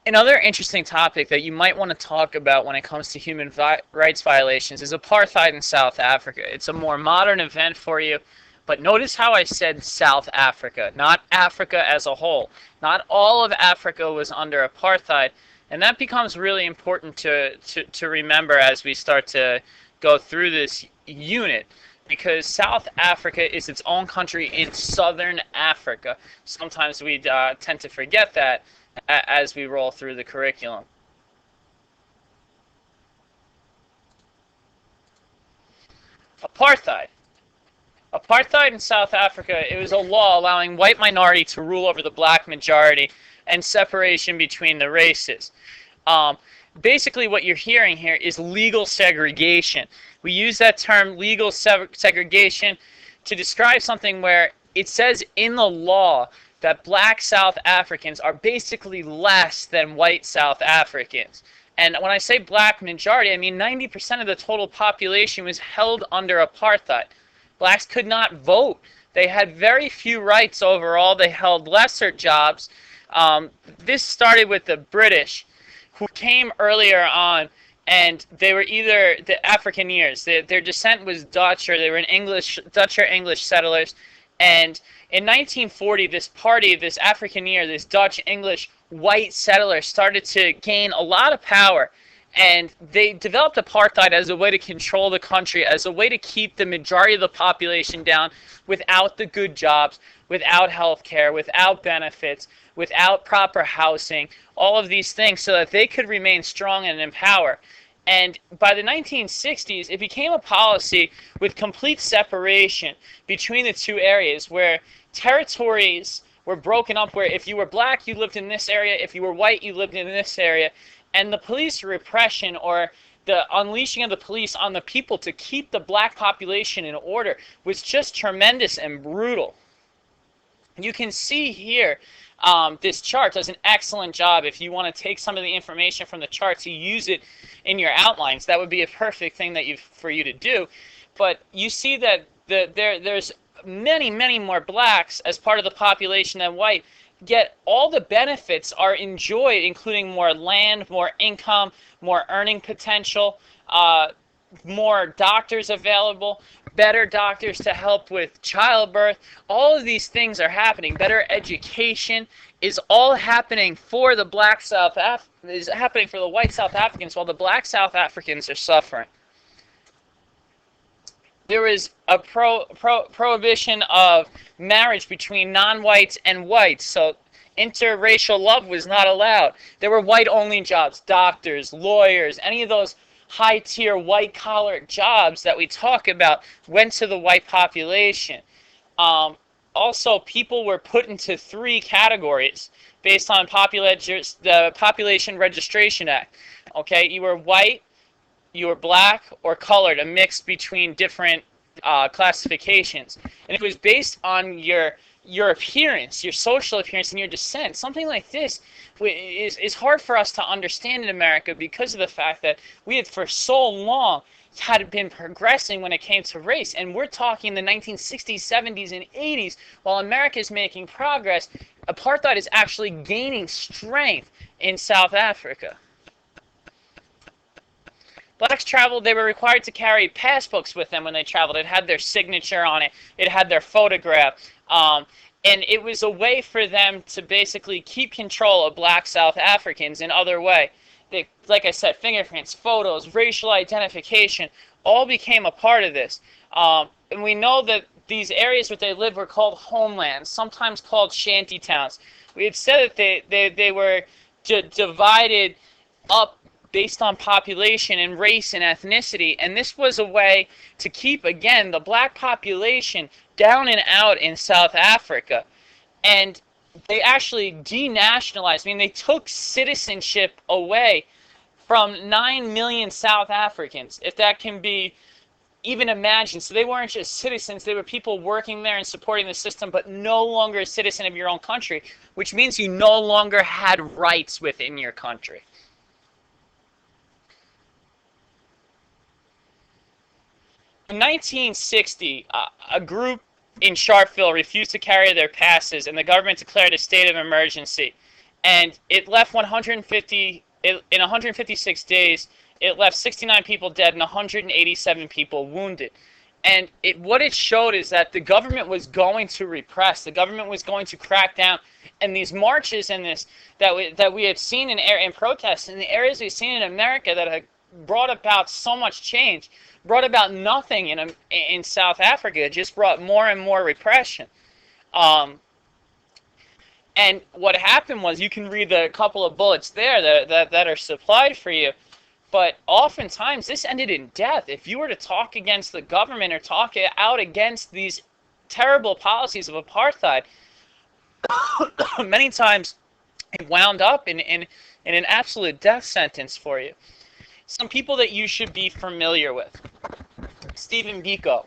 Another interesting topic that you might want to talk about when it comes to human rights violations is apartheid in South Africa. It's a more modern event for you, but notice how I said South Africa, not Africa as a whole. Not all of Africa was under apartheid, and that becomes really important to remember as we start to go through this unit, because South Africa is its own country in southern Africa. Sometimes we tend to forget that as we roll through the curriculum. Apartheid. Apartheid in South Africa, it was a law allowing white minority to rule over the black majority and separation between the races. Um, Basically, what you're hearing here is legal segregation. We use that term legal segregation to describe something where it says in the law that black South Africans are basically less than white South Africans. And when I say black majority, I mean 90% of the total population was held under apartheid. Blacks could not vote. They had very few rights overall. They held lesser jobs. This started with the British, who came earlier on, and they were either the Afrikaneers. Their descent was Dutch, or they were Dutch or English settlers. And in 1940, this party, this Afrikaneer, this Dutch, English, white settler, started to gain a lot of power. And they developed apartheid as a way to control the country, as a way to keep the majority of the population down without the good jobs, without health care, without benefits, without proper housing, all of these things, so that they could remain strong and in power. And by the 1960s, it became a policy with complete separation between the two areas, where territories were broken up, where if you were black, you lived in this area, if you were white, you lived in this area. And the police repression, or the unleashing of the police on the people to keep the black population in order, was just tremendous and brutal. You can see here, this chart does an excellent job. If you want to take some of the information from the chart to use it in your outlines, that would be a perfect thing for you to do. But you see that there's many more blacks as part of the population than white, yet all the benefits are enjoyed, including more land, more income, more earning potential, more doctors available, better doctors to help with childbirth. All of these things are happening. Better education is all happening for the is happening for the white South Africans, while the black South Africans are suffering. There was a prohibition of marriage between non-whites and whites, so interracial love was not allowed. There were white-only jobs, doctors, lawyers, any of those high-tier white-collar jobs that we talk about went to the white population. Also, people were put into 3 categories based on the Population Registration Act. Okay, you were white, you were black, or colored, a mix between different classifications. And it was based on your appearance, your social appearance, and your descent. Something like this is hard for us to understand in America because of the fact that we had for so long had been progressing when it came to race. And we're talking the 1960s, 70s, and 80s. While America is making progress, apartheid is actually gaining strength in South Africa. Blacks traveled, they were required to carry passbooks with them when they traveled. It had their signature on it. It had their photograph. And it was a way for them to basically keep control of black South Africans in other way. They, like I said, fingerprints, photos, racial identification, all became a part of this. And we know that these areas where they lived were called homelands, sometimes called shanty towns. We had said that they were divided up based on population and race and ethnicity, and this was a way to keep, again, the black population down and out in South Africa. And they actually denationalized, I mean, they took citizenship away from 9 million South Africans, if that can be even imagined. So they weren't just citizens, they were people working there and supporting the system, but no longer a citizen of your own country, which means you no longer had rights within your country. In 1960, a group in Sharpeville refused to carry their passes, and the government declared a state of emergency. and it left 150 in 156 days. It left 69 people dead and 187 people wounded. And what it showed is that the government was going to repress. The government was going to crack down. And these marches and that we had seen in protests in the areas we've seen in America that had brought about so much change, brought about nothing in South Africa. It just brought more and more repression. And what happened was, you can read the couple of bullets there that are supplied for you. But oftentimes, this ended in death. If you were to talk against the government or talk out against these terrible policies of apartheid, many times it wound up in an absolute death sentence for you. Some people that you should be familiar with. Stephen Biko.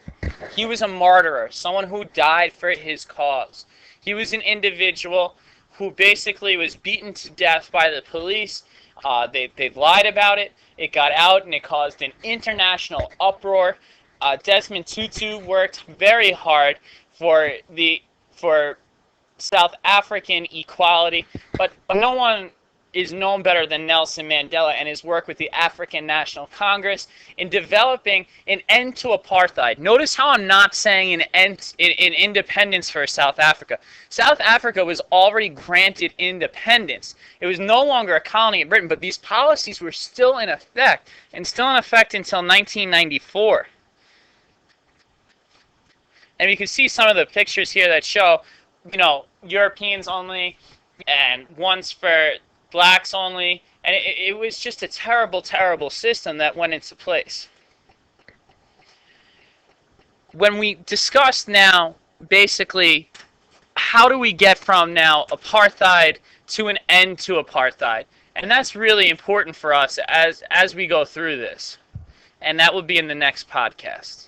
He was a martyr, someone who died for his cause. He was an individual who basically was beaten to death by the police. They lied about it. It got out and it caused an international uproar. Desmond Tutu worked very hard for South African equality, but no one is known better than Nelson Mandela and his work with the African National Congress in developing an end to apartheid. Notice how I'm not saying an independence for South Africa. South Africa was already granted independence. It was no longer a colony of Britain, but these policies were still in effect, and still in effect until 1994. And you can see some of the pictures here that show, Europeans only, and ones for blacks only, and it was just a terrible, terrible system that went into place. When we discuss now, basically, how do we get from now apartheid to an end to apartheid? And that's really important for us as we go through this. And that will be in the next podcast.